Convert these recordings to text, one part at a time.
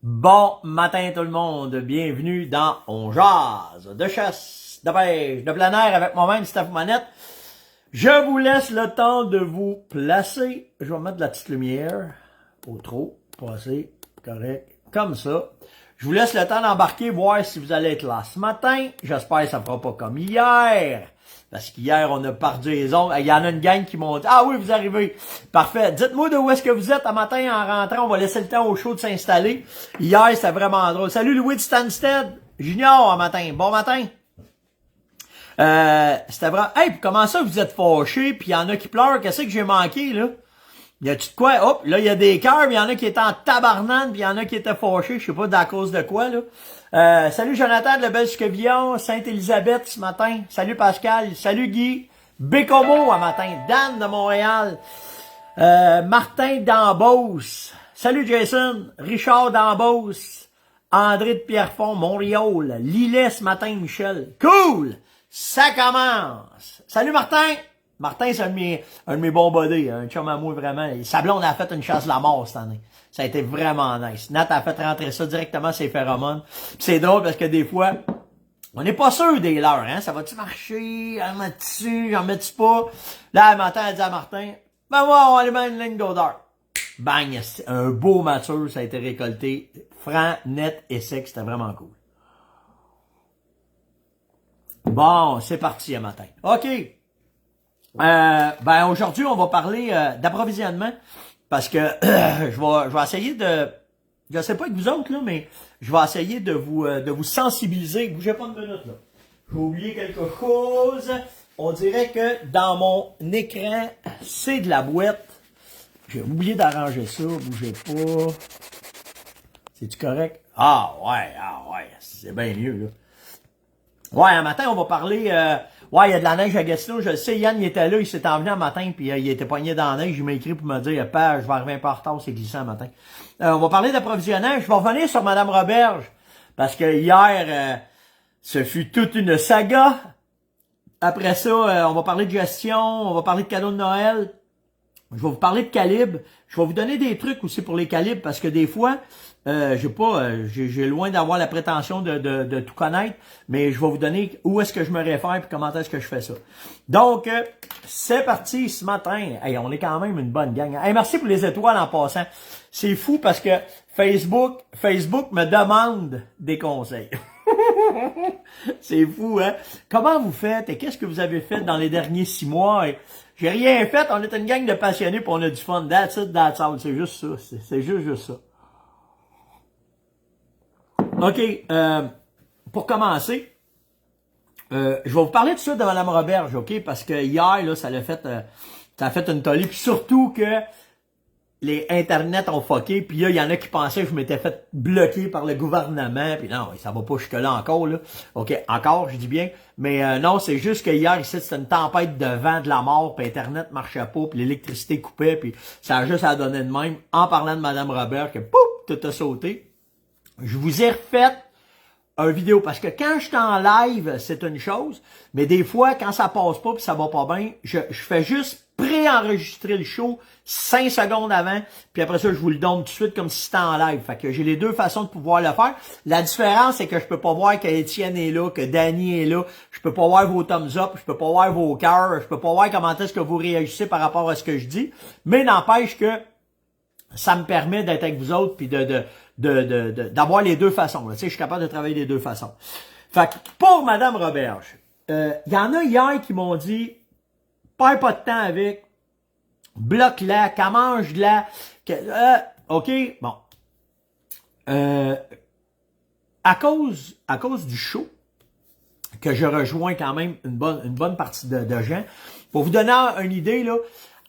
Bon matin tout le monde, bienvenue dans On Jase de chasse, de pêche, de plein air avec moi-même, Steph Monette. Je vous laisse le temps de vous placer. Je vais mettre de la petite lumière, pas trop, pas assez, correct, comme ça. Je vous laisse le temps d'embarquer, voir si vous allez être là ce matin. J'espère que ça fera pas comme hier. Parce qu'hier, on a perdu les ongles. Il y en a une gang qui m'ont dit « Ah oui, vous arrivez. » Parfait. Dites-moi de où est-ce que vous êtes. Un matin, en rentrant, on va laisser le temps au show de s'installer. Hier, c'était vraiment drôle. Salut Louis de Stansted. Junior, un matin. Bon matin. C'était vraiment... Hey, comment ça, vous êtes fâchés, puis il y en a qui pleurent. Qu'est-ce que j'ai manqué, là? Y a-tu de quoi? Hop, là, il y a des cœurs, il y en a qui étaient en tabarnane, puis il y en a qui étaient fâchés, je sais pas d'à cause de quoi, là. Salut Jonathan de la Belle-Scovillon, Sainte-Élisabeth ce matin. Salut Pascal, salut Guy. Bécomo un matin, Dan de Montréal. Martin d'Ambos. Salut Jason, Richard d'Ambos. André de Pierrefonds, Montréal. Lillet ce matin, Michel. Cool! Ça commence! Salut Martin! Martin, c'est un de mes bons buddies, un chum à moi vraiment. Sa blonde a fait une chasse de la mort cette année. Ça a été vraiment nice. Nat a fait rentrer ça directement ses phéromones. C'est drôle parce que des fois, on n'est pas sûr des leurs, hein. Ça va-tu marcher? En mets-tu? En mets-tu pas? Là, le matin, elle dit à Martin, ben moi, on va aller mettre une ligne d'odeur. Bang! Un beau mature, ça a été récolté. Franc, net et sec, c'était vraiment cool. Bon, c'est parti le matin. OK. Ben aujourd'hui, on va parler d'approvisionnement parce que je vais essayer de, je sais pas avec vous autres là, mais je vais essayer de vous sensibiliser. Bougez pas une minute là. J'ai oublié quelque chose. On dirait que dans mon écran, c'est de la boîte. J'ai oublié d'arranger ça. Bougez pas. C'est-tu correct? Ah ouais, c'est bien mieux là. Ouais, un matin, on va parler... ouais, il y a de la neige à Gatineau. Je le sais, Yann, il était là, il s'est envenu un matin, puis il était pogné dans la neige. Il m'a écrit pour me dire, Père, je vais arriver un peu en retard, c'est glissant un matin. On va parler d'approvisionnement. Je vais revenir sur Madame Roberge, parce que hier, ce fut toute une saga. Après ça, on va parler de gestion, on va parler de cadeaux de Noël. Je vais vous parler de calibre. Je vais vous donner des trucs aussi pour les calibres, parce que des fois... j'ai loin d'avoir la prétention de tout connaître, mais je vais vous donner où est-ce que je me réfère et comment est-ce que je fais ça. Donc, c'est parti ce matin. Hey, on est quand même une bonne gang. Hey, merci pour les étoiles en passant. C'est fou parce que Facebook me demande des conseils. C'est fou, hein? Comment vous faites et qu'est-ce que vous avez fait dans les derniers 6 mois? J'ai rien fait, on est une gang de passionnés et on a du fun. That's it, that's all. C'est juste ça. C'est juste ça. OK, pour commencer, je vais vous parler de ça de Mme Roberge, OK? Parce que hier, là, ça a fait une tollée. Puis surtout que les internets ont fucké. Puis là, il y en a qui pensaient que je m'étais fait bloquer par le gouvernement. Puis non, ça va pas jusque-là encore, là. OK, encore, je dis bien. Mais non, c'est juste que hier, ici, c'était une tempête de vent, de la mort. Puis Internet marchait pas. Puis l'électricité coupait. Puis ça a juste à donner de même. En parlant de Mme Roberge, que pouf, tout a sauté. Je vous ai refait un vidéo parce que quand je suis en live, c'est une chose, mais des fois, quand ça passe pas puis ça va pas bien, je fais juste pré-enregistrer le show 5 secondes avant, puis après ça, je vous le donne tout de suite comme si c'était en live. Fait que j'ai les deux façons de pouvoir le faire. La différence, c'est que je peux pas voir que Étienne est là, que Danny est là, je peux pas voir vos thumbs up, je peux pas voir vos cœurs, je peux pas voir comment est-ce que vous réagissez par rapport à ce que je dis, mais n'empêche que ça me permet d'être avec vous autres puis d'avoir les deux façons. Tu sais, je suis capable de travailler les deux façons. Fait que pour Madame Roberge, il y en a hier qui m'ont dit perds pas de temps avec, bloque-la, mange-la. OK, bon. À cause du show, que je rejoins quand même une bonne partie de gens, pour vous donner une idée, là,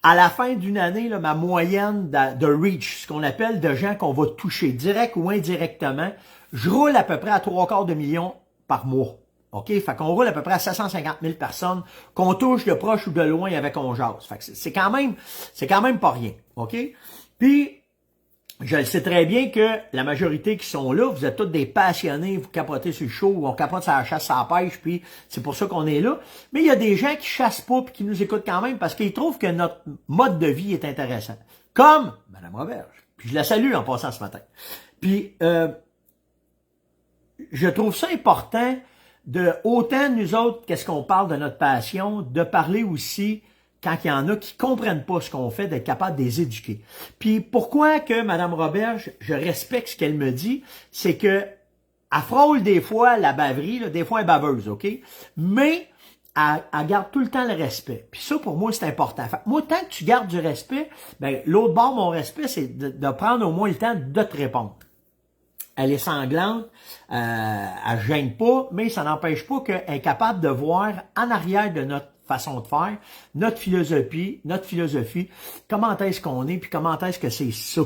à la fin d'une année, là, ma moyenne de reach, ce qu'on appelle de gens qu'on va toucher, direct ou indirectement, je roule à peu près à 3/4 de million par mois. OK? Fait qu'on roule à peu près à 750 000 personnes qu'on touche de proche ou de loin avec On Jase. Fait que c'est quand même pas rien. OK? Puis, je le sais très bien que la majorité qui sont là, vous êtes tous des passionnés, vous capotez sur le show, on capote sur la chasse, sur la pêche, puis c'est pour ça qu'on est là. Mais il y a des gens qui chassent pas puis qui nous écoutent quand même parce qu'ils trouvent que notre mode de vie est intéressant. Comme Mme Roberge. Puis je la salue en passant ce matin. Puis je trouve ça important de, autant nous autres, qu'est-ce qu'on parle de notre passion, de parler aussi, quand il y en a qui comprennent pas ce qu'on fait, d'être capable de les éduquer. Puis pourquoi que Mme Roberge, je respecte ce qu'elle me dit, c'est que elle frôle des fois la baverie, là, des fois elle est baveuse, OK? Mais elle garde tout le temps le respect. Puis ça, pour moi, c'est important. Fait, moi, tant que tu gardes du respect, ben l'autre bord, mon respect, c'est de prendre au moins le temps de te répondre. Elle est sanglante, elle gêne pas, mais ça n'empêche pas qu'elle est capable de voir en arrière de notre façon de faire, notre philosophie, comment est-ce qu'on est, puis comment est-ce que c'est ça,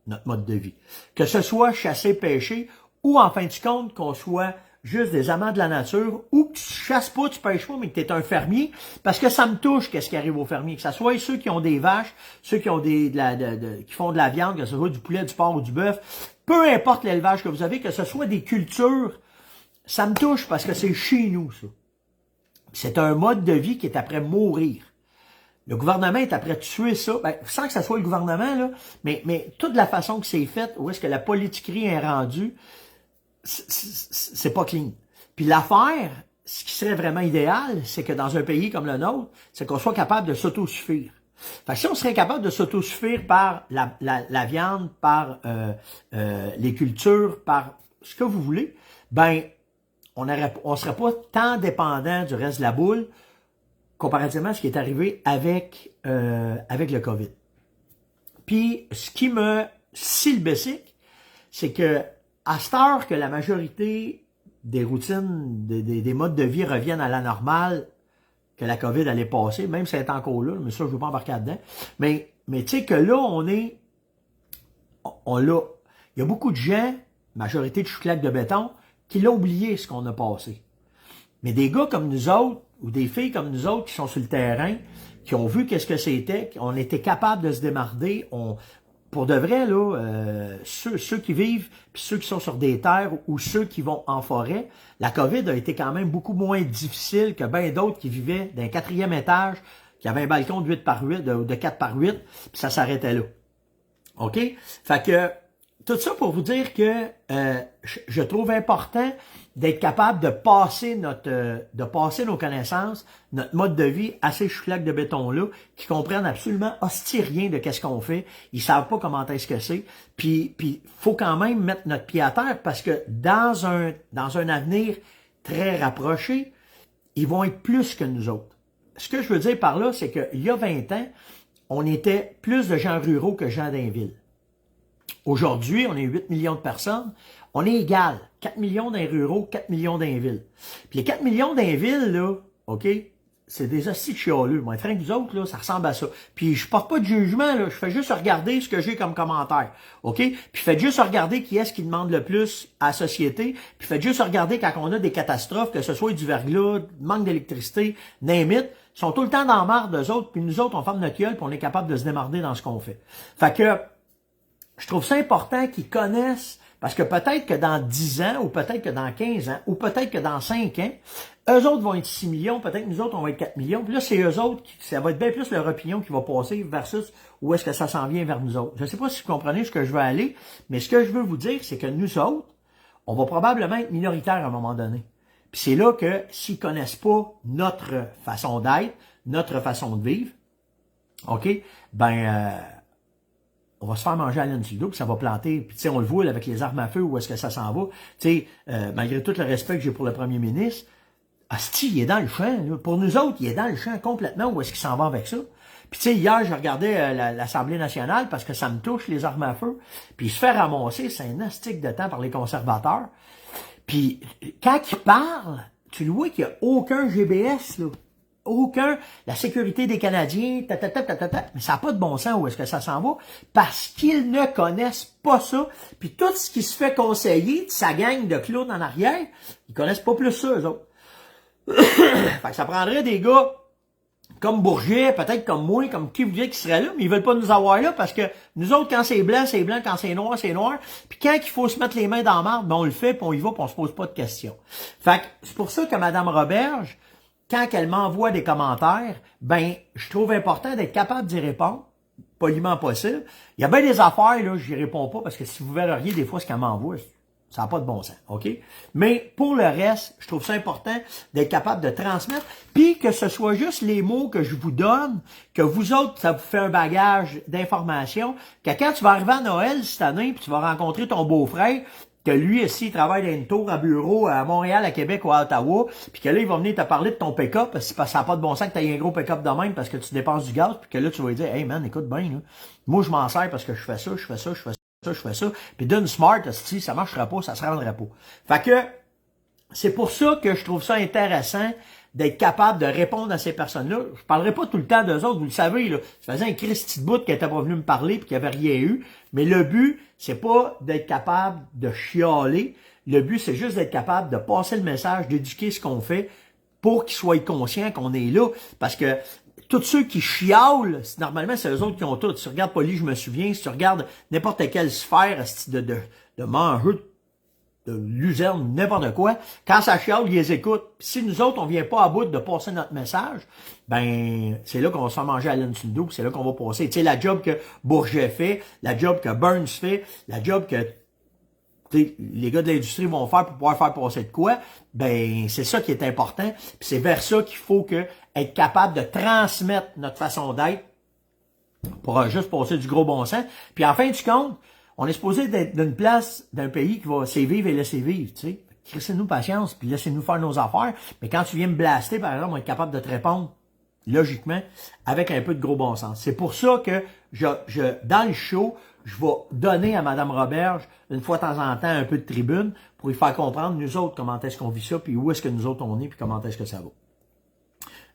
notre mode de vie. Que ce soit chasser, pêcher, ou en fin de compte, qu'on soit juste des amants de la nature, ou que tu chasses pas, tu pêches pas, mais que tu es un fermier, parce que ça me touche qu'est-ce qui arrive aux fermiers, que ce soit ceux qui ont des vaches, ceux qui ont qui font de la viande, que ce soit du poulet, du porc ou du bœuf, peu importe l'élevage que vous avez, que ce soit des cultures, ça me touche parce que c'est chez nous, ça. C'est un mode de vie qui est après mourir. Le gouvernement est après tuer ça, ben, sans que ça soit le gouvernement, là, mais toute la façon que c'est fait, où est-ce que la politiquerie est rendue, c'est pas clean. Puis l'affaire, ce qui serait vraiment idéal, c'est que dans un pays comme le nôtre, c'est qu'on soit capable de s'autosuffire. Fait que si on serait capable de s'autosuffire par la viande, par les cultures, par ce que vous voulez, ben on serait pas tant dépendant du reste de la boule comparativement à ce qui est arrivé avec le COVID. Puis ce qui me scie le bessic, c'est que à cette heure que la majorité des routines, des modes de vie reviennent à la normale, que la COVID allait passer, même si elle est encore là, mais ça, je ne veux pas embarquer là-dedans. Mais tu sais que là, il y a beaucoup de gens, majorité de chouclaques de béton, qui l'ont oublié ce qu'on a passé. Mais des gars comme nous autres, ou des filles comme nous autres qui sont sur le terrain, qui ont vu qu'est-ce que c'était, on était capable de se démarrer, pour de vrai, là, ceux qui vivent, puis ceux qui sont sur des terres ou ceux qui vont en forêt, la COVID a été quand même beaucoup moins difficile que bien d'autres qui vivaient d'un 4e étage, qui avaient un balcon de 8 par 8, de 4 par 8, puis ça s'arrêtait là. OK? Fait que, tout ça pour vous dire que je trouve important d'être capable de passer nos connaissances, notre mode de vie à ces chouclaques de béton-là, qui comprennent absolument hostie rien de qu'est-ce qu'on fait. Ils savent pas comment est-ce que c'est. Puis faut quand même mettre notre pied à terre parce que dans un avenir très rapproché, ils vont être plus que nous autres. Ce que je veux dire par là, c'est qu'il y a 20 ans, on était plus de gens ruraux que gens d'un ville. Aujourd'hui, on est 8 millions de personnes. On est égal. 4 millions d'un ruraux, 4 millions d'un ville. Puis les 4 millions d'un ville, là, OK, c'est des hosties de chialeux. Moi, frère, vous autres, là, ça ressemble à ça. Puis je porte pas de jugement, là. Je fais juste regarder ce que j'ai comme commentaire. OK? Puis faites juste regarder qui est-ce qui demande le plus à la société. Puis faites juste regarder quand on a des catastrophes, que ce soit du verglas, manque d'électricité, name it, ils sont tout le temps dans la marde d'eux autres. Puis nous autres, on ferme notre gueule, puis on est capable de se démarrer dans ce qu'on fait. Fait que je trouve ça important qu'ils connaissent, parce que peut-être que dans 10 ans, ou peut-être que dans 15 ans, ou peut-être que dans 5 ans, eux autres vont être 6 millions, peut-être que nous autres, on va être 4 millions, puis là, c'est eux autres, ça va être bien plus leur opinion qui va passer versus où est-ce que ça s'en vient vers nous autres. Je ne sais pas si vous comprenez ce que je veux aller, mais ce que je veux vous dire, c'est que nous autres, on va probablement être minoritaires à un moment donné. Puis c'est là que s'ils connaissent pas notre façon d'être, notre façon de vivre, OK, on va se faire manger à laine sur le dos, puis ça va planter. Puis tu sais, on le voit là, avec les armes à feu, où est-ce que ça s'en va. Tu sais, malgré tout le respect que j'ai pour le premier ministre, asti, il est dans le champ. Là. Pour nous autres, il est dans le champ complètement, où est-ce qu'il s'en va avec ça. Puis tu sais, hier, je regardais l'Assemblée nationale, parce que ça me touche, les armes à feu. Puis il se fait ramasser, c'est un astique de temps par les conservateurs. Puis quand il parle, tu le vois qu'il n'y a aucun GBS, là. Aucun, la sécurité des Canadiens, mais ça n'a pas de bon sens où est-ce que ça s'en va, parce qu'ils ne connaissent pas ça, puis tout ce qui se fait conseiller de sa gang de clowns en arrière, ils connaissent pas plus ça, eux autres. Fait que ça prendrait des gars comme Bourget, peut-être comme moi, comme qui vous dirait qui serait là, mais ils veulent pas nous avoir là, parce que nous autres, quand c'est blanc, quand c'est noir, puis quand il faut se mettre les mains dans la marde, ben on le fait, puis on y va, puis on se pose pas de questions. Fait que c'est pour ça que Mme Roberge, quand elle m'envoie des commentaires, ben, je trouve important d'être capable d'y répondre, poliment possible. Il y a bien des affaires, là, j'y réponds pas parce que si vous verriez des fois ce qu'elle m'envoie, ça n'a pas de bon sens, OK? Mais pour le reste, je trouve ça important d'être capable de transmettre, puis que ce soit juste les mots que je vous donne, que vous autres, ça vous fait un bagage d'informations, que quand tu vas arriver à Noël cette année, puis tu vas rencontrer ton beau-frère, que lui aussi, il travaille dans une tour à bureau à Montréal, à Québec ou à Ottawa, puis que là, il va venir te parler de ton pick-up, parce que ça n'a pas de bon sens que tu aies un gros pick-up de même parce que tu dépenses du gaz, puis que là, tu vas lui dire, hey man, écoute bien, là, moi, je m'en sers parce que je fais ça, je fais ça, je fais ça, je fais ça, puis d'une smart, si ça marcherait pas, ça se rendrait pas. Fait que, c'est pour ça que je trouve ça intéressant d'être capable de répondre à ces personnes-là. Je parlerai pas tout le temps d'eux autres, vous le savez, là. Ça faisait un Christy de bout qui était pas venu me parler puis qui avait rien eu. Mais le but, c'est pas d'être capable de chialer. Le but, c'est juste d'être capable de passer le message, d'éduquer ce qu'on fait pour qu'ils soient conscients qu'on est là. Parce que tous ceux qui chialent, normalement, c'est eux autres qui ont tout. Si tu regardes Poli, je me souviens, si tu regardes n'importe quelle sphère de manger de luzerne, n'importe quoi, quand ça chiale, ils les écoutent. Puis si nous autres, on vient pas à bout de passer notre message, ben c'est là qu'on va se faire manger à l'Insundo, c'est là qu'on va passer. Tu sais, la job que Bourget fait, la job que Burns fait, la job que les gars de l'industrie vont faire pour pouvoir faire passer de quoi, ben c'est ça qui est important. Puis c'est vers ça qu'il faut que être capable de transmettre notre façon d'être pour juste passer du gros bon sens. Puis en fin du compte, on est supposé d'être d'une place, d'un pays qui va se vivre et laisser vivre, tu sais. Laissez-nous patience, puis laissez-nous faire nos affaires. Mais quand tu viens me blaster, par exemple, on va être capable de te répondre, logiquement, avec un peu de gros bon sens. C'est pour ça que dans le show, je vais donner à Mme Roberge, une fois de temps en temps, un peu de tribune pour lui faire comprendre, nous autres, comment est-ce qu'on vit ça, puis où est-ce que nous autres on est, puis comment est-ce que ça va.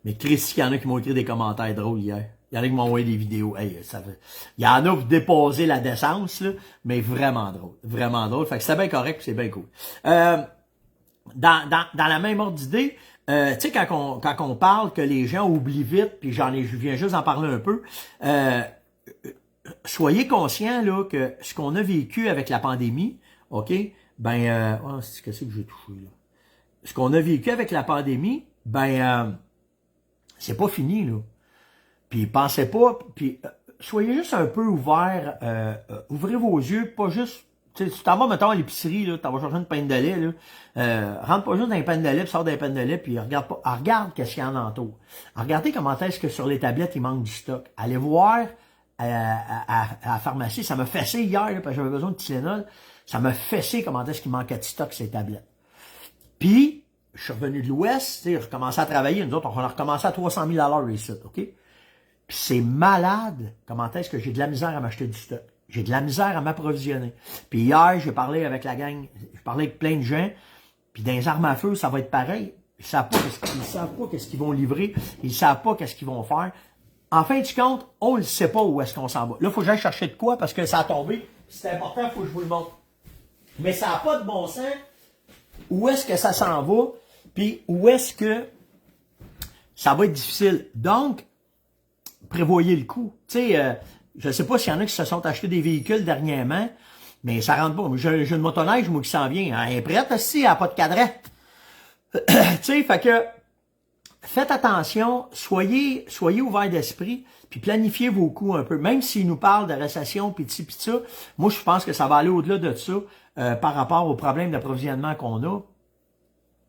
Mais Christy, il y en a qui m'ont écrit des commentaires drôles hier. Il y en a qui m'ont envoyé des vidéos. Hey, il y en a qui déposer la décence, là, mais vraiment drôle. Vraiment drôle. Fait que c'est bien correct, puis c'est bien cool. Dans la même ordre d'idée, tu sais, quand on parle que les gens oublient vite, puis je viens juste d'en parler un peu, soyez conscients là, que ce qu'on a vécu avec la pandémie, OK, ben, qu'est-ce que j'ai touché là? Ce qu'on a vécu avec la pandémie, ben, c'est pas fini, là. Puis pensez pas, puis soyez juste un peu ouverts, ouvrez vos yeux, pas juste, tu t'en vas, mettons, à l'épicerie, là, t'en vas chercher une pinte de lait, là, rentre pas juste dans les peine de lait, puis sors des peines de lait, puis regarde pas, regarde qu'est-ce qu'il y en entoure. Regardez comment est-ce que sur les tablettes, il manque du stock. Allez voir à la pharmacie, ça m'a fessé hier, là, parce que j'avais besoin de Tylenol, ça m'a fessé comment est-ce qu'il manquait de stock, ces tablettes. Puis, je suis revenu de l'Ouest, tu sais, je commençais à travailler, nous autres, on a recommencé à 300 000 $ ici, OK? Puis c'est malade comment est-ce que j'ai de la misère à m'acheter du stock. J'ai de la misère à m'approvisionner. Puis hier, j'ai parlé avec la gang, j'ai parlé avec plein de gens, puis dans les armes à feu, ça va être pareil. Ils savent pas qu'est-ce qu'ils vont livrer, ils savent pas qu'est-ce qu'ils vont faire. En fin de compte, on ne sait pas où est-ce qu'on s'en va. Là, il faut que j'aille chercher de quoi parce que ça a tombé. C'est important, il faut que je vous le montre. Mais ça n'a pas de bon sens. Où est-ce que ça s'en va? Puis où est-ce que ça va être difficile? Donc, prévoyez le coup. Tu sais, je ne sais pas s'il y en a qui se sont achetés des véhicules dernièrement, mais ça rentre pas. J'ai une motoneige, moi, qui s'en vient. Elle est prête, aussi, elle n'a pas de cadran. Tu sais, fait que, faites attention, soyez ouverts d'esprit, puis planifiez vos coûts un peu. Même s'ils nous parlent de récession, pis ça, moi, je pense que ça va aller au-delà de ça, par rapport aux problèmes d'approvisionnement qu'on a,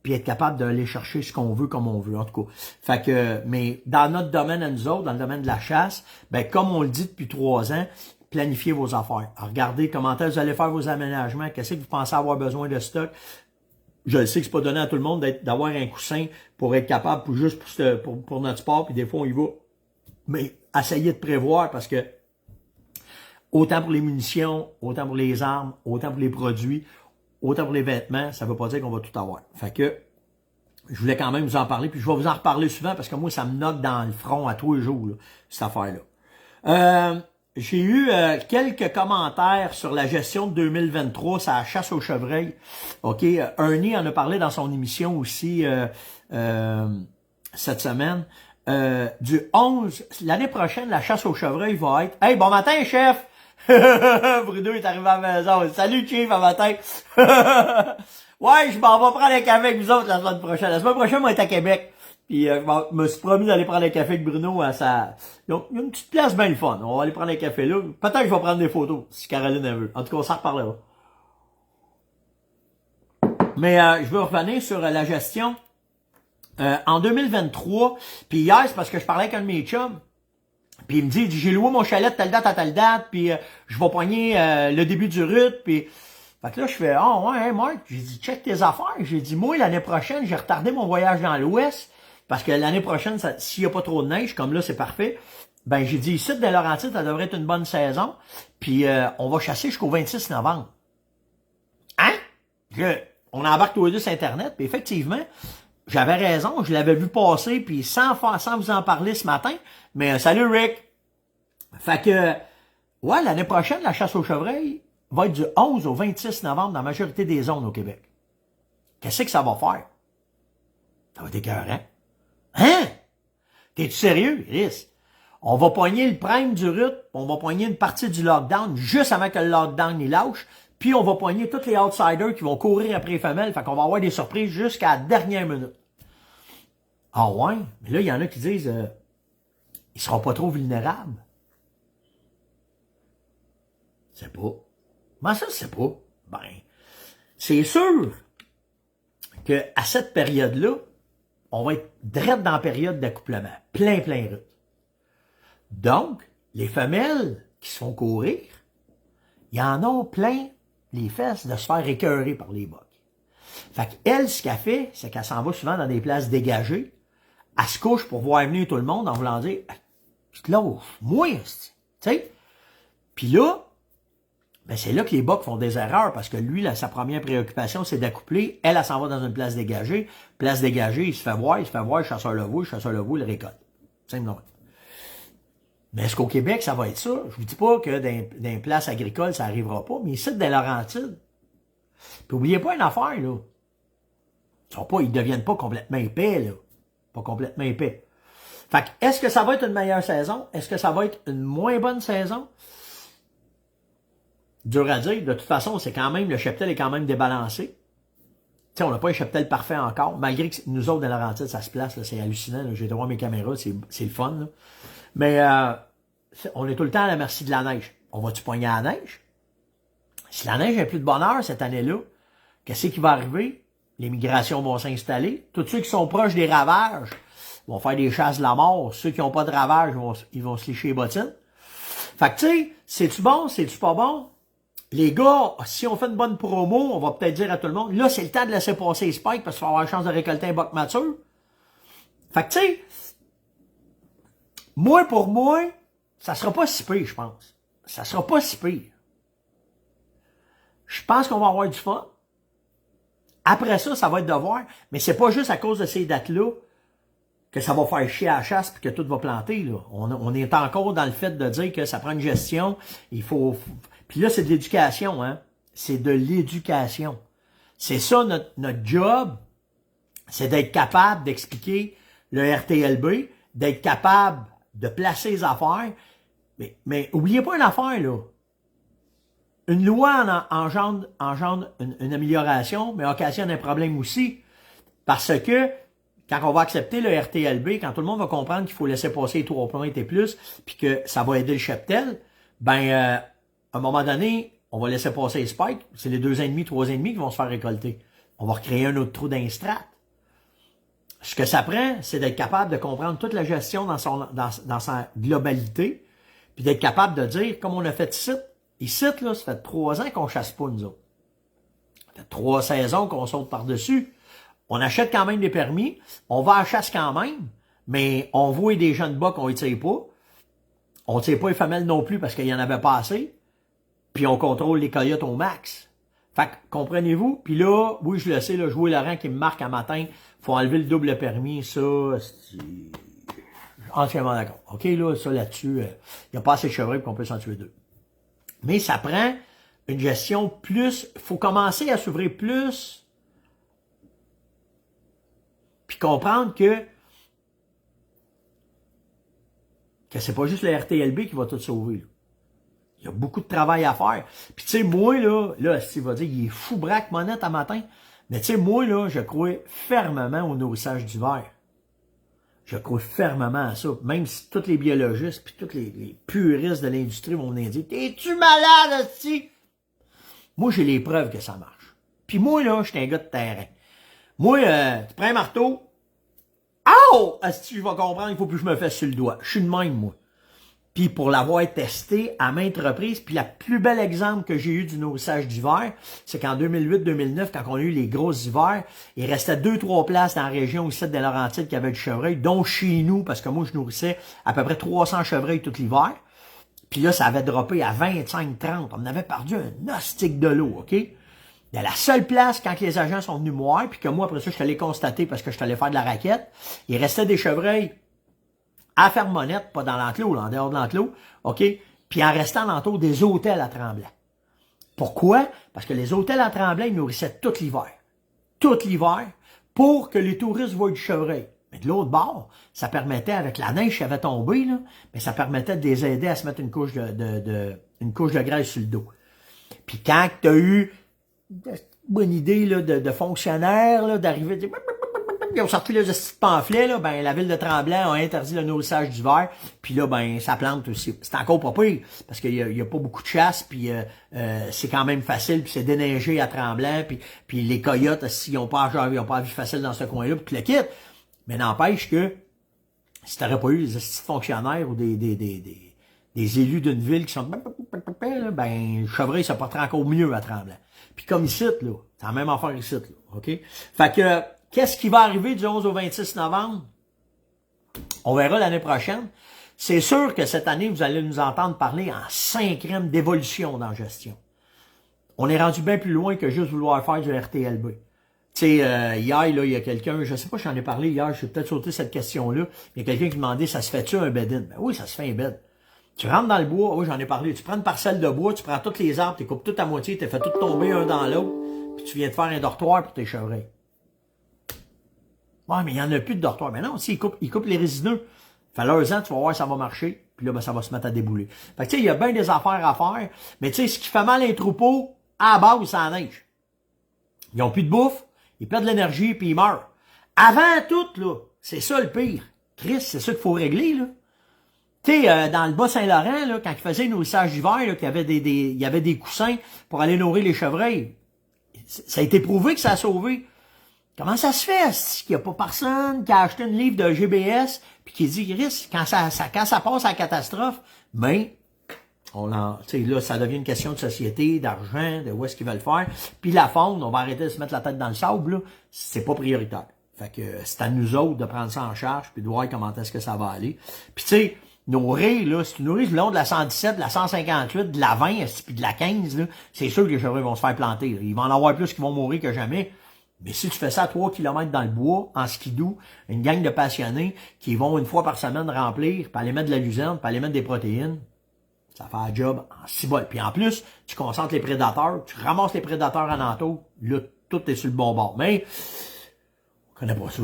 puis être capable d'aller chercher ce qu'on veut comme on veut, en tout cas. Fait que, mais dans notre domaine à nous autres, dans le domaine de la chasse, ben comme on le dit depuis 3 ans, planifiez vos affaires. Alors, regardez comment est-ce que vous allez faire vos aménagements, qu'est-ce que vous pensez avoir besoin de stock. Je le sais que c'est pas donné à tout le monde d'avoir un coussin pour être capable, pour notre sport, puis des fois on y va. Mais essayez de prévoir parce que autant pour les munitions, autant pour les armes, autant pour les produits, autant pour les vêtements, ça veut pas dire qu'on va tout avoir. Fait que je voulais quand même vous en parler, puis je vais vous en reparler souvent parce que moi, ça me knock dans le front à tous les jours, là, cette affaire-là. J'ai eu quelques commentaires sur la gestion de 2023, ça chasse au chevreuil. OK, Ernie en a parlé dans son émission aussi cette semaine. Du 11, l'année prochaine, la chasse au chevreuil va être... Hey, bon matin, chef! Bruno est arrivé à la maison. Salut, Chief, bon matin! Ouais, je m'en vais prendre un café avec vous autres la semaine prochaine. La semaine prochaine, on va être à Québec. Puis je me suis promis d'aller prendre un café avec Bruno à sa... Donc, il y a une petite place bien le fun. On va aller prendre un café là. Peut-être que je vais prendre des photos, si Caroline en veut. En tout cas, on s'en reparlera. Mais je veux revenir sur la gestion. En 2023, puis hier, c'est parce que je parlais avec un de mes chums. Puis il me dit, j'ai loué mon chalet de telle date à telle date, puis je vais poigner le début du RUT, puis... Fait que là, je fais, oh ouais, hey Marc, j'ai dit, check tes affaires. J'ai dit, moi, l'année prochaine, j'ai retardé mon voyage dans l'Ouest, parce que l'année prochaine, s'il n'y a pas trop de neige, comme là, c'est parfait, ben j'ai dit, ici, de Laurentides, ça devrait être une bonne saison, puis on va chasser jusqu'au 26 novembre. Hein? On embarque tous les deux sur Internet, puis effectivement, j'avais raison, je l'avais vu passer, puis sans vous en parler ce matin, mais salut Rick! Fait que, ouais, l'année prochaine, la chasse aux chevreuils va être du 11 au 26 novembre dans la majorité des zones au Québec. Qu'est-ce que ça va faire? Ça va être écœurant. Hein? T'es-tu sérieux, Chris? On va poigner le prime du RUT, on va poigner une partie du lockdown juste avant que le lockdown il lâche, puis on va poigner tous les outsiders qui vont courir après les femelles, fait qu'on va avoir des surprises jusqu'à la dernière minute. Ah ouais? Mais là, il y en a qui disent ils seront pas trop vulnérables. C'est pas. Comment ça, c'est pas? Ben, c'est sûr que à cette période-là, on va être direct dans la période d'accouplement. Plein RUT. Donc, les femelles qui se font courir, il y en a plein les fesses de se faire écœurer par les bocs. Fait qu'elle, ce qu'elle fait, c'est qu'elle s'en va souvent dans des places dégagées. Elle se couche pour voir venir tout le monde en voulant dire « Tu te lâches, moi! » Tu sais? Puis là, ben c'est là que les bocs font des erreurs parce que lui, là, sa première préoccupation, c'est d'accoupler. Elle s'en va dans une place dégagée. Place dégagée, il se fait voir, chasseur le le récolte. Simplement. Mais est-ce qu'au Québec, ça va être ça? Je vous dis pas que dans une place agricole, ça arrivera pas, mais ici, dans Laurentides. Puis oubliez pas une affaire, là. Ils deviennent pas complètement épais, là. Pas complètement épais. Fait que, est-ce que ça va être une meilleure saison? Est-ce que ça va être une moins bonne saison? Dur à dire. De toute façon, c'est quand même, le cheptel est quand même débalancé. Tu sais, on n'a pas un cheptel parfait encore, malgré que nous autres, dans Laurentides, ça se place, c'est hallucinant. J'ai été voir mes caméras, c'est le fun, là. Mais on est tout le temps à la merci de la neige. On va-tu poigner à la neige? Si la neige n'a plus de bonheur cette année-là, qu'est-ce qui va arriver? Les migrations vont s'installer. Tous ceux qui sont proches des ravages vont faire des chasses de la mort. Ceux qui n'ont pas de ravages, ils vont se lécher les bottines. Fait que tu sais, c'est-tu bon, c'est-tu pas bon? Les gars, si on fait une bonne promo, on va peut-être dire à tout le monde, là, c'est le temps de laisser passer les spikes parce qu'il va avoir la chance de récolter un boc mature. Fait que tu sais, moi, pour moi, ça sera pas si pire, je pense. Ça sera pas si pire. Je pense qu'on va avoir du fun. Après ça, ça va être de voir. Mais c'est pas juste à cause de ces dates-là que ça va faire chier à la chasse puis que tout va planter, là. On est encore dans le fait de dire que ça prend une gestion. Il faut... Puis là, c'est de l'éducation, hein. C'est de l'éducation. C'est ça, notre job. C'est d'être capable d'expliquer le RTLB, d'être capable de placer les affaires. Mais oubliez pas une affaire, là. Une loi engendre une amélioration, mais occasionne un problème aussi. Parce que, quand on va accepter le RTLB, quand tout le monde va comprendre qu'il faut laisser passer les 3 points et plus, puis que ça va aider le cheptel, à un moment donné, on va laisser passer les spikes. C'est les 2,5, 3,5 qui vont se faire récolter. On va recréer un autre trou d'un strat. Ce que ça prend, c'est d'être capable de comprendre toute la gestion dans sa globalité, puis d'être capable de dire, comme on a fait ici, là, ça fait 3 ans qu'on chasse pas, nous autres. Ça fait 3 saisons qu'on saute par-dessus. On achète quand même des permis, on va à la chasse quand même, mais on voit des jeunes bas qu'on ne tire pas. On ne tire pas les femelles non plus parce qu'il y en avait pas assez. Puis on contrôle les coyotes au max. Fait que, comprenez-vous? Puis là, oui, je le sais, là, jouer Laurent qui me marque un matin, faut enlever le double permis, ça, c'est... entièrement d'accord. OK, là, ça, là-dessus, il n'y a pas assez de chevreuils pour qu'on puisse en tuer 2. Mais ça prend une gestion plus... Il faut commencer à s'ouvrir plus, puis comprendre que c'est pas juste le RTLB qui va tout sauver, là. Il y a beaucoup de travail à faire. Puis tu sais, moi, là, Steve va dire, il est fou braque monette à matin. Mais tu sais, moi, là, je crois fermement au nourrissage du verre. Je crois fermement à ça. Même si tous les biologistes puis tous les puristes de l'industrie vont venir dire « T'es-tu malade, aussi? » Moi, j'ai les preuves que ça marche. Puis moi, là, je suis un gars de terrain. Moi, tu prends un marteau, oh! Asti, je vais comprendre, il faut plus que je me fasse sur le doigt. Je suis de même, moi. Puis pour l'avoir testé à maintes reprises, puis la plus belle exemple que j'ai eu du nourrissage d'hiver, c'est qu'en 2008-2009, quand on a eu les gros hivers, il restait 2-3 places dans la région ici de Laurentides qui avaient du chevreuil, dont chez nous, parce que moi, je nourrissais à peu près 300 chevreuils tout l'hiver. Puis là, ça avait droppé à 25-30. On en avait perdu un hostique de l'eau, OK? Il y a la seule place, quand les agents sont venus me voir, puis que moi, après ça, je suis allé constater parce que je suis allé faire de la raquette, il restait des chevreuils à Fermonnette, pas dans l'enclos, là, en dehors de l'enclos, OK? Puis en restant l'entour des hôtels à Tremblant. Pourquoi? Parce que les hôtels à Tremblant, ils nourrissaient tout l'hiver. Tout l'hiver, pour que les touristes voient du chevreuil. Mais de l'autre bord, ça permettait, avec la neige qui avait tombé, là, mais ça permettait de les aider à se mettre une couche de graisse sur le dos. Puis quand tu as eu une bonne idée là, de fonctionnaires, d'arriver, ils ont sorti le petit pamphlet, là, ben, la ville de Tremblant a interdit le nourrissage d'hiver, puis là, ben, ça plante aussi. C'est encore pas pire, parce qu'il y a pas beaucoup de chasse, puis c'est quand même facile, puis c'est déneigé à Tremblant, puis les coyotes, s'ils n'ont pas la vie facile dans ce coin-là, puis tu le quittes. Mais n'empêche que, si t'aurais pas eu des fonctionnaires ou des élus d'une ville qui sont, ben, le chevreuil se porterait encore mieux à Tremblant. Puis comme ici, là, c'est la même affaire ici, là, OK? Fait que, qu'est-ce qui va arriver du 11 au 26 novembre? On verra l'année prochaine. C'est sûr que cette année, vous allez nous entendre parler en 5e d'évolution dans la gestion. On est rendu bien plus loin que juste vouloir faire du RTLB. Tu sais, hier, là, il y a quelqu'un, je sais pas si j'en ai parlé hier, je vais peut-être sauter cette question-là, il y a quelqu'un qui demandait, ça se fait-tu un bed-in? Ben oui, ça se fait un bed. Tu rentres dans le bois, oui, j'en ai parlé, tu prends une parcelle de bois, tu prends toutes les arbres, tu coupes tout à moitié, tu fait tout tomber un dans l'autre, puis tu viens de faire un dortoir pour tes chevreuils. Ouais, mais il y en a plus de dortoir. Mais non, si, ils coupent les résineux. Fait leurs ans, tu vas voir, ça va marcher, puis là, ben, ça va se mettre à débouler. Fait que tu sais, il y a bien des affaires à faire, mais tu sais, ce qui fait mal à un troupeau, à la base, c'est la neige. Ils ont plus de bouffe, ils perdent de l'énergie, puis ils meurent. Avant tout, là, c'est ça le pire. Chris, c'est ça qu'il faut régler, là. Tu sais, dans le Bas-Saint-Laurent, là, quand ils faisaient le nourrissage d'hiver, là, il y avait des coussins pour aller nourrir les chevreuils. Ça a été prouvé que ça a sauvé. Comment ça se fait, qu'il n'y a pas personne qui a acheté une livre de GBS, puis qui dit, Chris, quand ça passe à la catastrophe, ben, là, ça devient une question de société, d'argent, de où est-ce qu'ils veulent faire. Puis la faune, on va arrêter de se mettre la tête dans le sable, là. C'est pas prioritaire. Fait que c'est à nous autres de prendre ça en charge, puis de voir comment est-ce que ça va aller. Puis tu sais, nourrir, là, si tu nourris le long de la 117, de la 158, de la 20, puis de la 15, là, c'est sûr que les chevreuils vont se faire planter. Là. Il va en avoir plus qui vont mourir que jamais. Mais si tu fais ça à 3 km dans le bois, en skidoo, une gang de passionnés qui vont une fois par semaine remplir, puis aller mettre de la luzerne, puis aller mettre des protéines, ça fait un job en 6 bols. Puis en plus, tu concentres les prédateurs, tu ramasses les prédateurs en entour, là, tout est sur le bon bord. Mais, on connaît pas ça.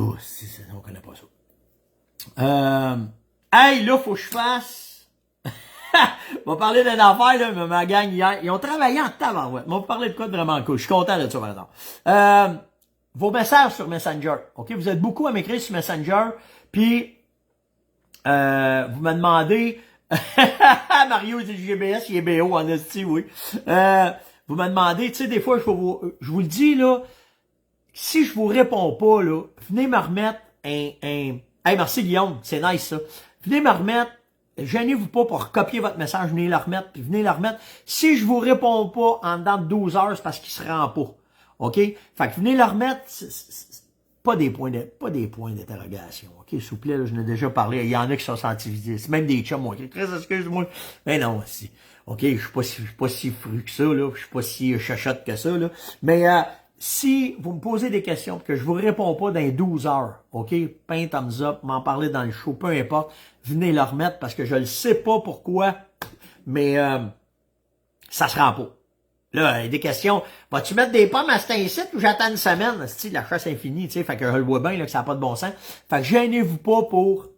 On connaît pas ça. Hey, là, faut que je fasse... On va parler d'une affaire, là, mais ma gang hier, ils ont travaillé en tabarouette. On va parler de quoi de vraiment cool. Je suis content de ça, par exemple. Vos messages sur Messenger. OK? Vous êtes beaucoup à m'écrire sur Messenger, puis vous me demandez... Mario dit GBS, il est BO en esti, oui. Vous me demandez, tu sais, des fois, je vous le dis, là, si je vous réponds pas, là, venez me remettre Hey, merci Guillaume, c'est nice ça. Venez me remettre, gênez-vous pas pour copier votre message, venez le remettre, puis venez le remettre. Si je vous réponds pas en dedans de 12 heures, c'est parce qu'il se rend pas. OK? Fait que venez le remettre, pas des points d'interrogation. OK, s'il vous plaît, là, je n'ai déjà parlé. Il y en a qui sont sensibilisés. C'est même des chums, OK? Très excuse-moi. Mais non, si. OK, je suis pas si fru que ça, là. Je suis pas si chachotte que ça, là. Mais, si vous me posez des questions que je vous réponds pas dans les 12 heures, OK? Pain, thumbs up, m'en parler dans le show, peu importe. Venez le remettre parce que je le sais pas pourquoi, mais ça se rend pas. Là, il y a des questions. Vas-tu mettre des pommes à cet site ou j'attends une semaine? C'est la chasse infinie, tu sais. Fait que je le vois bien, là, que ça n'a pas de bon sens. Fait que gênez-vous pas pour...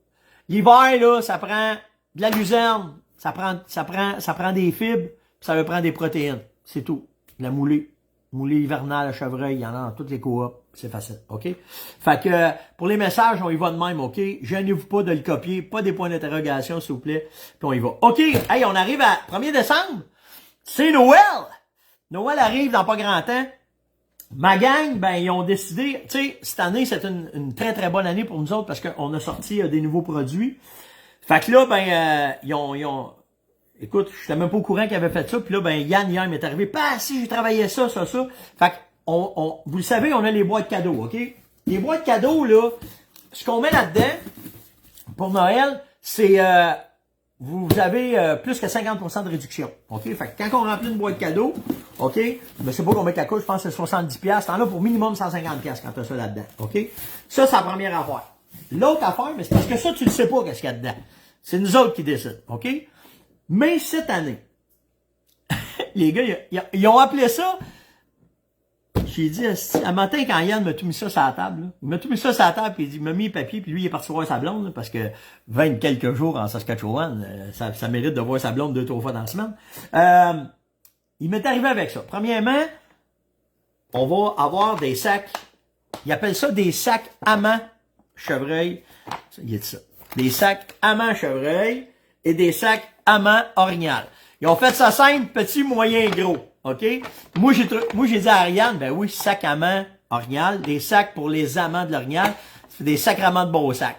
L'hiver, là, ça prend de la luzerne, ça prend des fibres, puis ça veut prendre des protéines. C'est tout. De la moulée. moulé hivernal à chevreuil, il y en a dans toutes les coops, c'est facile, OK? Fait que, pour les messages, on y va de même, OK? Gênez-vous pas de le copier, pas des points d'interrogation, s'il vous plaît, puis on y va. OK, hey, on arrive à 1er décembre, c'est Noël! Noël arrive dans pas grand temps. Ma gang, ben, ils ont décidé, tu sais, cette année, c'est une très, très bonne année pour nous autres parce qu'on a sorti des nouveaux produits. Fait que là, ben, ils ont écoute, je n'étais même pas au courant qu'ils avaient fait ça. Puis là, ben, Yann, hier, m'est arrivé, pas si j'ai travaillé ça. Fait que, vous le savez, on a les boîtes cadeaux, OK? Les boîtes cadeaux, là, ce qu'on met là-dedans, pour Noël, c'est, vous avez plus que 50% de réduction. OK? Fait que quand on remplit une boîte cadeau, OK? Je sais pas combien qu'elle coûte, je pense que c'est 70$. T'en as pour minimum 150$ quand t'as ça là-dedans. OK? Ça, c'est la première affaire. L'autre affaire, mais c'est parce que ça, tu ne sais pas qu'est-ce qu'il y a dedans. C'est nous autres qui décident. OK? Mais cette année, les gars, ils ont appelé ça. J'ai dit, un matin, quand Yann m'a tout mis ça sur la table, là, il m'a tout mis ça sur la table, puis il m'a mis le papier, puis lui, il est parti voir sa blonde, là, parce que 20 quelques jours en Saskatchewan, ça mérite de voir sa blonde 2-3 fois dans la semaine. Il m'est arrivé avec ça. Premièrement, on va avoir des sacs, ils appellent ça des sacs amants chevreuil. Il est de ça. Des sacs amants chevreuil et des sacs amants orignal. Ils ont fait ça simple, petit, moyen, gros. OK? Moi, j'ai dit à Ariane, ben oui, sac amant orignal, des sacs pour les amants de l'orignal, c'est des sacrements de beaux sacs.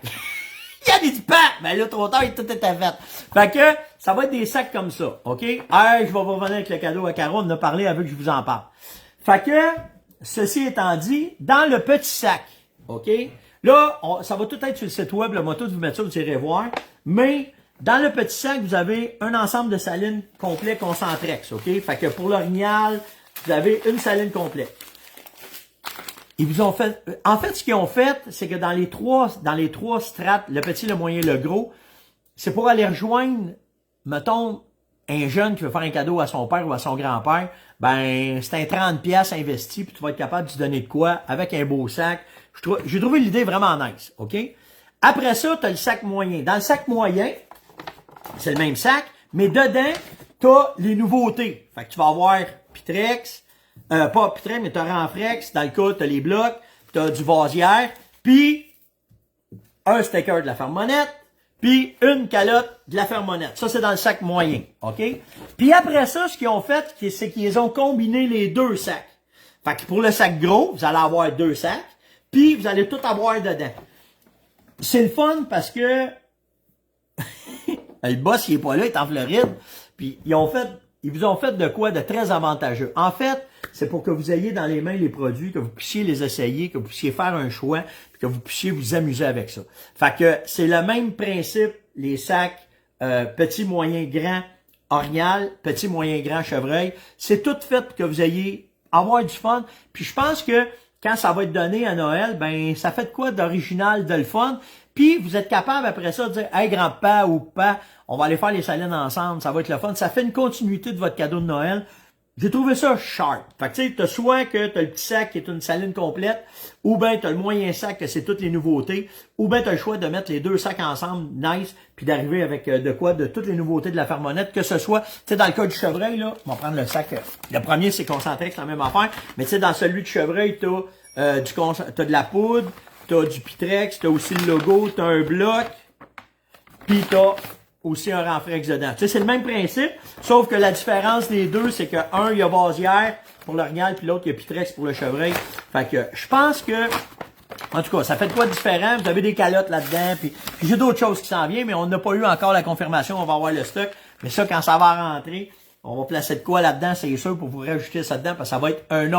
Il y a des pas! Ben là, trop tard, tout était fait. Fait que, ça va être des sacs comme ça. OK? Hey, je vais vous revenir avec le cadeau à Caro, on en a parlé avec, je vous en parle. Fait que, ceci étant dit, dans le petit sac, OK? Là, ça va tout être sur le site web, là, moi, tout vous mettre ça, vous irez voir. Mais, dans le petit sac, vous avez un ensemble de salines complet Concentrex, OK? Fait que pour l'orignal, vous avez une saline complète. Ils vous ont fait, en fait, ce qu'ils ont fait, c'est que dans les trois strates, le petit, le moyen, le gros, c'est pour aller rejoindre, mettons, un jeune qui veut faire un cadeau à son père ou à son grand-père, ben, c'est un 30$ investi, puis tu vas être capable de lui donner de quoi avec un beau sac. J'ai trouvé l'idée vraiment nice, OK? Après ça, tu as le sac moyen. Dans le sac moyen, c'est le même sac, mais dedans, tu as les nouveautés. Fait que tu vas avoir Pitrex, pas Pitrex, mais tu as Renfrex. Dans le cas, tu as les blocs, tu as du vasière, puis un sticker de la Fermonette, puis une calotte de la Fermonette. Ça, c'est dans le sac moyen, OK? Puis après ça, ce qu'ils ont fait, c'est qu'ils ont combiné les deux sacs. Fait que pour le sac gros, vous allez avoir deux sacs, puis vous allez tout avoir dedans. C'est le fun parce que le boss, il est pas là, il est en Floride. Puis ils vous ont fait de quoi de très avantageux. En fait, c'est pour que vous ayez dans les mains les produits, que vous puissiez les essayer, que vous puissiez faire un choix, puis que vous puissiez vous amuser avec ça. Fait que c'est le même principe, les sacs petit, moyen, grand, orignal, petit, moyen, grand, chevreuil. C'est tout fait pour que vous ayez avoir du fun. Puis je pense que quand ça va être donné à Noël, ben ça fait de quoi d'original, de le fun. Puis vous êtes capable après ça de dire « Hey, grand-papa ou pas, on va aller faire les salines ensemble, ça va être le fun. » Ça fait une continuité de votre cadeau de Noël. J'ai trouvé ça sharp. Fait que tu sais, t'as soit que t'as le petit sac qui est une saline complète, ou ben t'as le moyen sac que c'est toutes les nouveautés, ou ben t'as le choix de mettre les deux sacs ensemble, nice, puis d'arriver avec de quoi, de toutes les nouveautés de la Fermonette, que ce soit, tu sais, dans le cas du chevreuil, là, on va prendre le sac, le premier c'est concentré, c'est la même affaire, mais tu sais, dans celui du chevreuil, t'as de la poudre, t'as du Pitrex, t'as aussi le logo, t'as un bloc, puis t'as aussi un Renfrex dedans. Tu sais, c'est le même principe, sauf que la différence des deux, c'est que un, il y a vasière pour l'orignal, puis l'autre, il y a Pitrex pour le chevreuil. Fait que je pense que, en tout cas, ça fait de quoi de différent. Vous avez des calottes là-dedans, puis j'ai d'autres choses qui s'en viennent, mais on n'a pas eu encore la confirmation, on va avoir le stock. Mais ça, quand ça va rentrer, on va placer de quoi là-dedans, c'est sûr, pour vous rajouter ça dedans, parce que ça va être un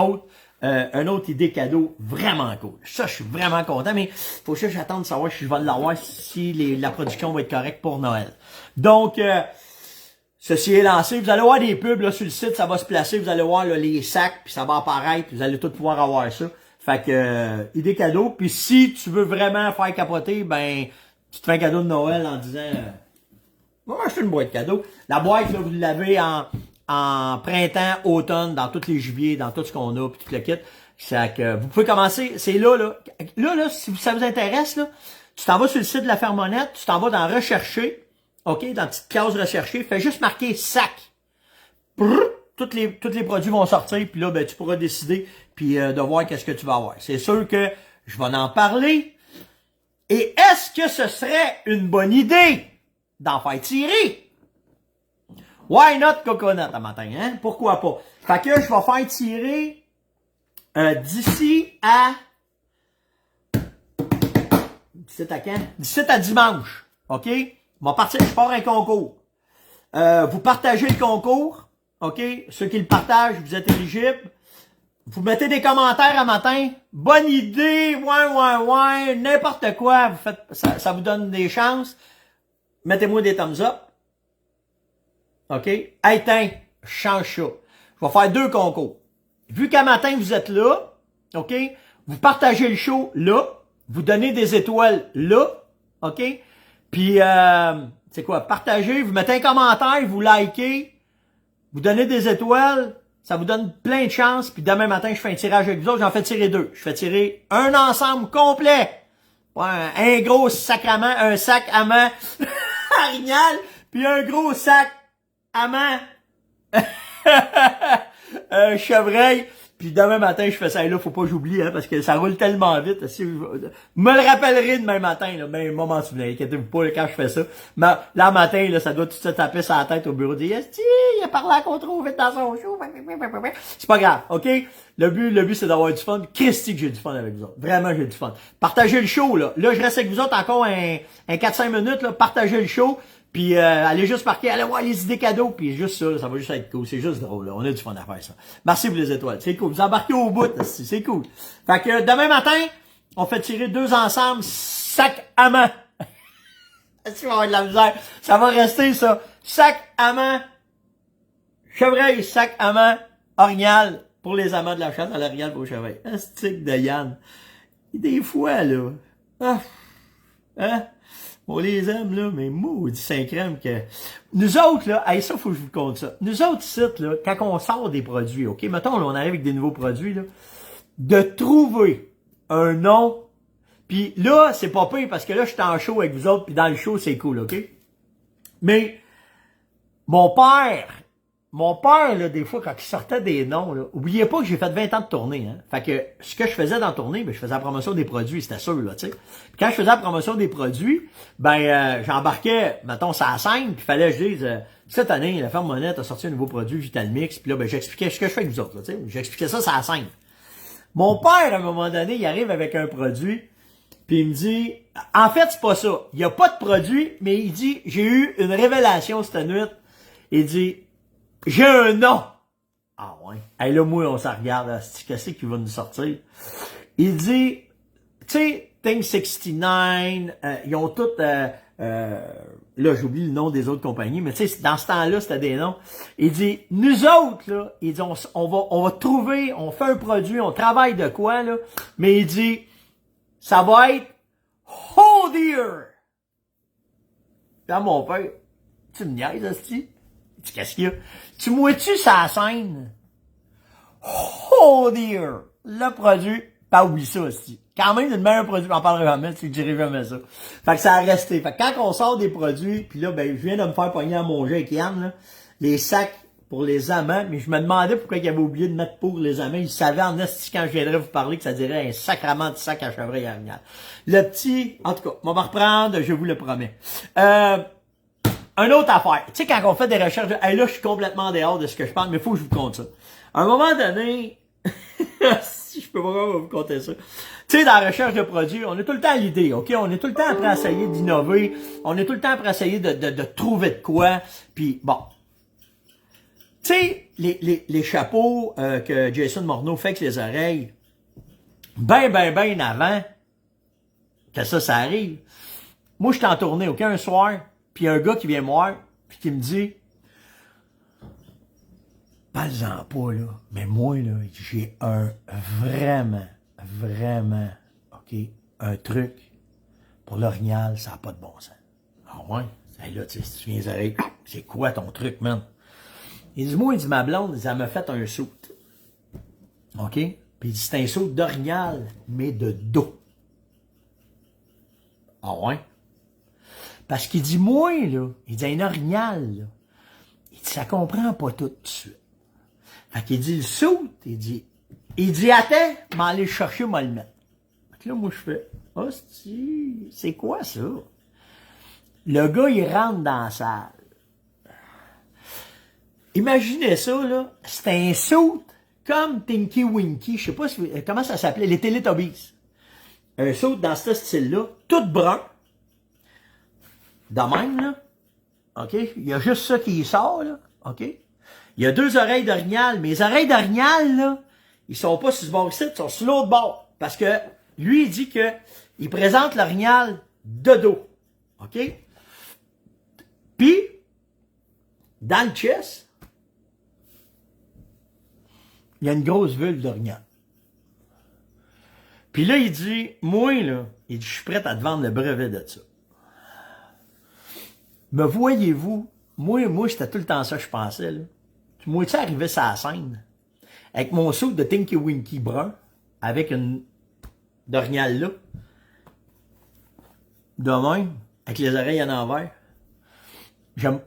autre idée cadeau vraiment cool. Ça, je suis vraiment content, mais faut que j'attende de savoir si je vais l'avoir, si la production va être correcte pour Noël. Donc, ceci est lancé. Vous allez voir des pubs là, sur le site, ça va se placer. Vous allez voir là, les sacs, puis ça va apparaître. Vous allez tout pouvoir avoir ça. Fait que, idée cadeau. Puis si tu veux vraiment faire capoter, ben, tu te fais un cadeau de Noël en disant, on va acheter une boîte cadeau. La boîte, là, vous l'avez en printemps, automne, dans tous les juillet, dans tout ce qu'on a, puis tout le kit. C'est que vous pouvez commencer, c'est là, si ça vous intéresse, là, tu t'en vas sur le site de la Fermonette, tu t'en vas dans rechercher, OK, dans la petite case rechercher, fais juste marquer sac. Brrr, tous les produits vont sortir, puis là, ben, tu pourras décider, puis de voir qu'est-ce que tu vas avoir. C'est sûr que je vais en parler. Et est-ce que ce serait une bonne idée d'en faire tirer? Why not coconut à matin, hein? Pourquoi pas? Fait que je vais faire tirer d'ici à... D'ici à quand? D'ici à dimanche. OK? Je pars un concours. Vous partagez le concours. OK? Ceux qui le partagent, vous êtes éligibles. Vous mettez des commentaires à matin. Bonne idée, ouais, n'importe quoi. Vous faites, ça vous donne des chances. Mettez-moi des thumbs up. OK? Hey, tiens, je change ça. Je vais faire 2 concours. Vu qu'à matin, vous êtes là, OK? Vous partagez le show là. Vous donnez des étoiles là. OK? Puis, c'est quoi? Partagez, vous mettez un commentaire, vous likez, vous donnez des étoiles. Ça vous donne plein de chances. Puis demain matin, je fais un tirage avec vous autres. J'en fais tirer 2. Je fais tirer un ensemble complet. Ouais, un gros sacrament, un sac à main Arignal, puis un gros sac à main chevreuil. Puis demain matin, je fais ça. Et là, faut pas que j'oublie, hein, parce que ça roule tellement vite. Si je me le rappellerai demain matin, là, mais moment souvenir, inquiétez-vous pas là, quand je fais ça. Mais là, matin, là, ça doit tout se taper sur la tête au bureau. Dire, il a parlé encore trop vite dans son show. C'est pas grave, OK? Le but, c'est d'avoir du fun. Christy que j'ai du fun avec vous autres. Vraiment, j'ai du fun. Partagez le show, là. Là, je reste avec vous autres encore un 4-5 minutes, là. Partagez le show. Puis allez juste marquer, allez voir les idées cadeaux, puis juste ça, ça va juste être cool. C'est juste drôle, là. On a du fun à faire ça. Merci pour les étoiles. C'est cool. Vous embarquez au bout, c'est cool. Fait que demain matin, on fait tirer 2 ensemble, sac à main. Est-ce qu'il va y avoir de la misère? Ça va rester ça. Sac à main, chevreuil, sac à main, orignal, pour les amants de la chasse à l'orignal pour le chevreuil. Astique de Yann. Des fois, là. Ah. Hein? On les aime, là, mais maudit Saint-Crème que... Nous autres, là, hey, ça, faut que je vous compte ça. Nous autres, ici, là, quand on sort des produits, OK? Mettons, là, on arrive avec des nouveaux produits, là. De trouver un nom. Puis là, c'est pas pire parce que là, je suis en show avec vous autres, puis dans le show, c'est cool, OK? Mais, mon père, là, des fois, quand il sortait des noms, là, oubliez pas que j'ai fait 20 ans de tournée, hein. Fait que, ce que je faisais dans la tournée, ben, je faisais la promotion des produits, c'était sûr, là, tu sais. Puis quand je faisais la promotion des produits, ben, j'embarquais, mettons, ça à scène, puis fallait que je dise, cette année, la ferme Monette a sorti un nouveau produit, Vital Mix, puis là, ben, j'expliquais ce que je fais avec vous autres, là, tu sais. J'expliquais ça à scène. Mon père, à un moment donné, il arrive avec un produit, puis il me dit, en fait, c'est pas ça. Il y a pas de produit, mais il dit, j'ai eu une révélation cette nuit. Il dit, j'ai un nom. Ah ouais. Hey, là, moi, on s'en regarde. Qu'est-ce qu'il va nous sortir? Il dit, tu sais, Thing 69, ils ont toutes... là, j'oublie le nom des autres compagnies, mais tu sais, dans ce temps-là, c'était des noms. Il dit, nous autres, là, il dit, on va trouver, on fait un produit, on travaille de quoi, là, mais il dit, ça va être Oh Dear. Là, mon père, tu me niaises, hostie? Qu'est-ce qu'il y a? Tu mouais-tu sa scène? Oh Dear! Le produit, pas oublie ça aussi. Quand même, c'est le meilleur produit, j'en parlerai jamais, c'est que je dirai jamais ça. Fait que ça a resté. Fait que quand on sort des produits, puis là, ben, je viens de me faire pogner à manger avec Yann, là, les sacs pour les amants, mais je me demandais pourquoi il avait oublié de mettre pour les amants. Il savait en esti quand je viendrais vous parler que ça dirait un sacrement de sac à chevreuil orignal. Le petit, en tout cas, on va reprendre, je vous le promets. Un autre affaire. Tu sais, quand on fait des recherches, hey, là, je suis complètement dehors de ce que je parle, mais il faut que je vous conte ça. À un moment donné, si je peux pas vous conter ça. Tu sais, dans la recherche de produits, on est tout le temps à l'idée, OK? On est tout le temps après à essayer d'innover. On est tout le temps après à essayer de trouver de quoi. Puis, bon. Tu sais, les chapeaux que Jason Morneau fait avec les oreilles, ben avant que ça arrive. Moi, je suis en tournée, OK, un soir, puis y a un gars qui vient me voir, puis qui me dit, parle-en pas, là, mais moi, là, j'ai vraiment, OK, un truc pour l'orignal, ça n'a pas de bon sens. Ah ouais? Hey, là, tu sais, si tu viens les oreilles, c'est quoi ton truc, man? Il dit, moi, il dit, ma blonde, elle m'a fait un saut. OK? Puis il dit, c'est un saut d'orignal, mais de dos. Ah ouais? Parce qu'il dit, moi, là, il dit, un orignal, là, il dit, ça comprend pas tout de suite. Fait qu'il dit, le saut, il dit, attends, m'aller le chercher, m'en le mettre. Fait que là, moi, je fais, hostie, c'est quoi ça? Le gars, il rentre dans la salle. Imaginez ça, là. C'était un saut comme Tinky Winky, je sais pas comment ça s'appelait, les Teletubbies. Un saut dans ce style-là, tout brun. De même, là. OK? Il y a juste ça qui sort, là. OK? Il y a 2 oreilles d'orignal, mais les oreilles d'orignal, là, ils sont pas sur ce bord-ci, ils sont sur l'autre bord. Parce que lui, il dit que il présente l'orignal de dos. OK? Puis, dans le chest, il y a une grosse vulve d'orignal. Puis là, il dit, moi, là, il dit, je suis prêt à te vendre le brevet de ça. Me voyez-vous, moi, c'était tout le temps ça que je pensais, là. Moi, tu sais, arrivé sur la scène, avec mon saut de Tinky Winky brun, avec une d'orignal là, de même, avec les oreilles en envers. J'aime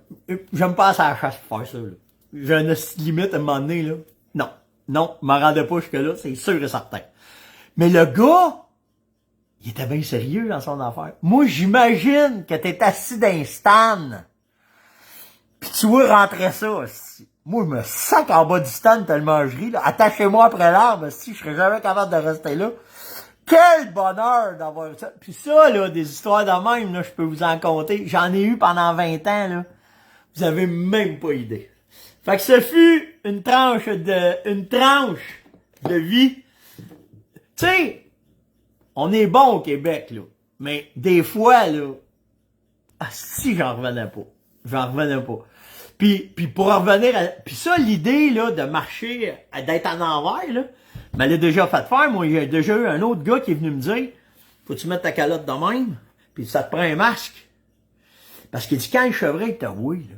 pas à la chasse pour faire ça, là. J'ai une limite à un moment donné, là. Non, je m'en rendais pas jusque-là, c'est sûr et certain. Mais le gars, il était bien sérieux dans son affaire. Moi, j'imagine que t'es assis dans un stand, pis tu vois rentrer ça, aussi. Moi, je me sac en bas du stand tellement je ris, là. Attachez-moi après l'arbre, si je serais jamais capable de rester là. Quel bonheur d'avoir ça. Puis ça, là, des histoires de même, là, je peux vous en conter. J'en ai eu pendant 20 ans, là. Vous avez même pas idée. Fait que ce fut une tranche de vie. Tu sais, on est bon au Québec, là. Mais des fois, là, si j'en revenais pas. Puis pour revenir à, puis ça, l'idée, là, de marcher, d'être en envers, là, me l'a déjà fait faire. Moi, j'ai déjà eu un autre gars qui est venu me dire, faut-tu mettre ta calotte de même, puis ça te prend un masque. Parce qu'il dit, quand le chevreuil t'a voué, là,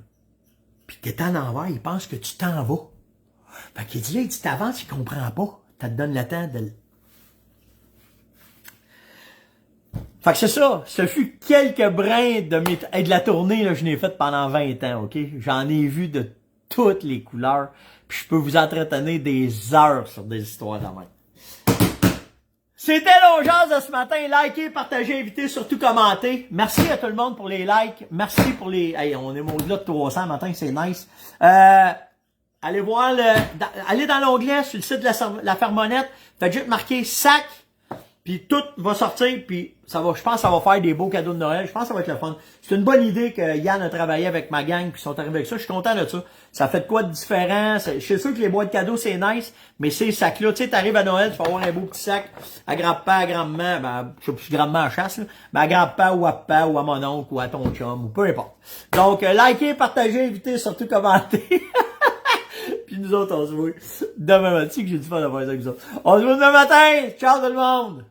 pis t'es en envers, il pense que tu t'en vas. Fait qu'il dit, là, il dit, t'avances, il comprend pas. Ça te donne le temps de... Fait que c'est ça. Ce fut quelques brins de la tournée, là, je l'ai faite pendant 20 ans, OK? J'en ai vu de toutes les couleurs. Puis je peux vous entretenir des heures sur des histoires de même. C'était l'Ongeance de ce matin. Likez, partagez, invitez, surtout commentez. Merci à tout le monde pour les likes. Merci pour les... Hey, on est au-delà de 300 matin, c'est nice. Allez voir allez dans l'onglet sur le site de la Fermonnette. Faites juste marquer sac. Puis tout va sortir, puis je pense que ça va faire des beaux cadeaux de Noël. Je pense que ça va être le fun. C'est une bonne idée que Yann a travaillé avec ma gang, puis ils sont arrivés avec ça. Je suis content de ça. Ça fait de quoi de différent. Je suis sûr que les boîtes cadeaux, c'est nice, mais ces sacs-là, tu sais, t'arrives à Noël, tu vas avoir un beau petit sac à grand-père, à grand-maman, ben, je sais plus grandement en chasse, là, mais à grand-père ou à papa ou à mon oncle ou à ton chum, ou peu importe. Donc, likez, partagez, invitez, surtout commentez. Puis nous autres, on se voit demain matin, que j'ai du fun à faire ça avec vous autres. On se voit demain matin! Ciao tout le monde!